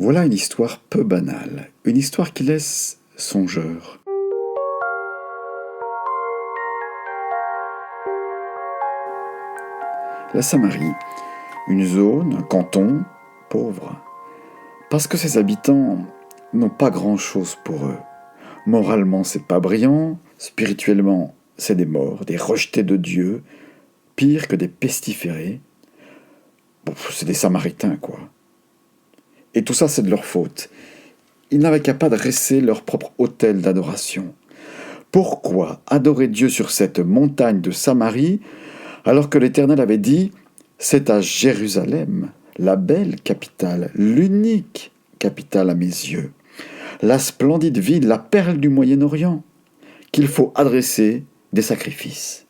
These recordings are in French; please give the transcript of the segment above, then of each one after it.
Voilà une histoire peu banale, une histoire qui laisse songeur. La Samarie, une zone, un canton pauvre, parce que ses habitants n'ont pas grand-chose pour eux. Moralement, c'est pas brillant, spirituellement, c'est des morts, des rejetés de Dieu, pire que des pestiférés. Bon, c'est des Samaritains, quoi. Et tout ça, c'est de leur faute. Ils n'avaient qu'à pas dresser leur propre autel d'adoration. Pourquoi adorer Dieu sur cette montagne de Samarie alors que l'Éternel avait dit « C'est à Jérusalem, la belle capitale, l'unique capitale à mes yeux, la splendide ville, la perle du Moyen-Orient, qu'il faut adresser des sacrifices. »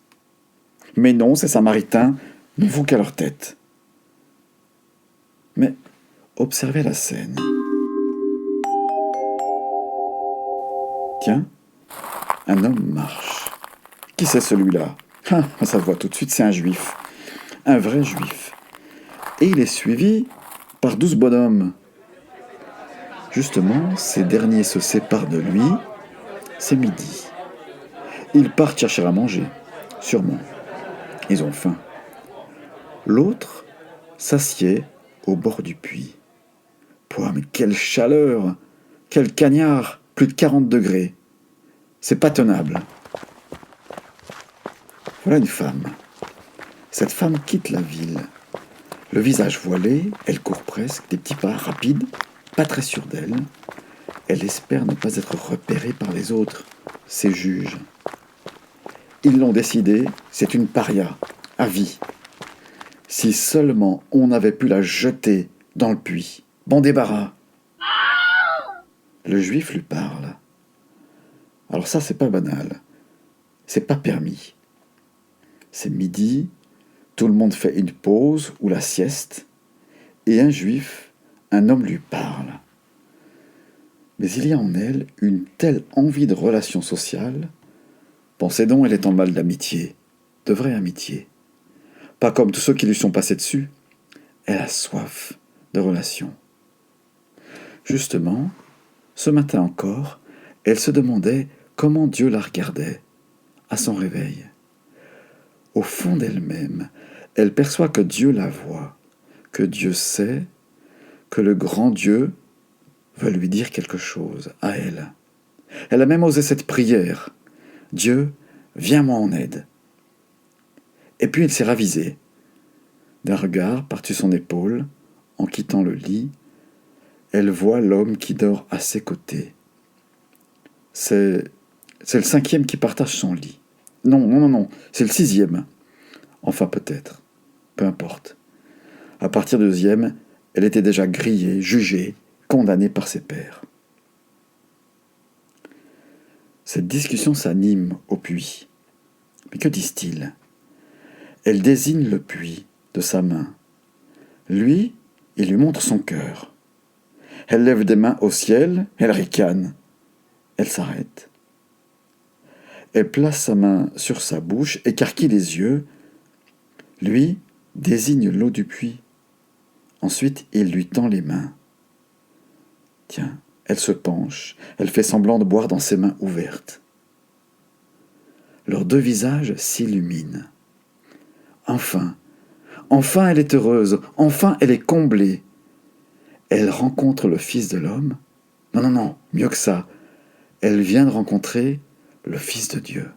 Mais non, ces Samaritains n'ont font qu'à leur tête. Mais observez la scène. Tiens, un homme marche. Qui c'est celui-là ? Ça se voit tout de suite, c'est un juif. Un vrai juif. Et il est suivi par 12 bonhommes. Justement, ces derniers se séparent de lui. C'est midi. Ils partent chercher à manger, sûrement. Ils ont faim. L'autre s'assied au bord du puits. Pouah, mais quelle chaleur! Quel cagnard! Plus de 40 degrés. C'est pas tenable. Voilà une femme. Cette femme quitte la ville. Le visage voilé, elle court presque, des petits pas rapides, pas très sûre d'elle. Elle espère ne pas être repérée par les autres, ses juges. Ils l'ont décidé, c'est une paria, à vie. Si seulement on avait pu la jeter dans le puits. Bon débarras. Le juif lui parle. Alors ça, c'est pas banal. C'est pas permis. C'est midi, tout le monde fait une pause ou la sieste, et un juif, un homme lui parle. Mais il y a en elle une telle envie de relation sociale. Pensez donc, elle est en mal d'amitié, de vraie amitié. Pas comme tous ceux qui lui sont passés dessus. Elle a soif de relation. Justement, ce matin encore, elle se demandait comment Dieu la regardait à son réveil. Au fond d'elle-même, elle perçoit que Dieu la voit, que Dieu sait, que le grand Dieu veut lui dire quelque chose à elle. Elle a même osé cette prière. Dieu, viens-moi en aide. Et puis elle s'est ravisée. D'un regard par-dessus son épaule, en quittant le lit, elle voit l'homme qui dort à ses côtés. C'est le 5e qui partage son lit. Non, c'est le 6e. Enfin peut-être, peu importe. À partir du 2e, elle était déjà grillée, jugée, condamnée par ses pairs. Cette discussion s'anime au puits. Mais que disent-ils ? Elle désigne le puits de sa main. Lui, il lui montre son cœur. Elle lève des mains au ciel, elle ricane. Elle s'arrête. Elle place sa main sur sa bouche, écarquille les yeux. Lui désigne l'eau du puits. Ensuite, il lui tend les mains. Tiens, elle se penche, elle fait semblant de boire dans ses mains ouvertes. Leurs deux visages s'illuminent. Enfin elle est heureuse, enfin elle est comblée. Elle rencontre le Fils de l'homme. Non, mieux que ça. Elle vient de rencontrer le Fils de Dieu.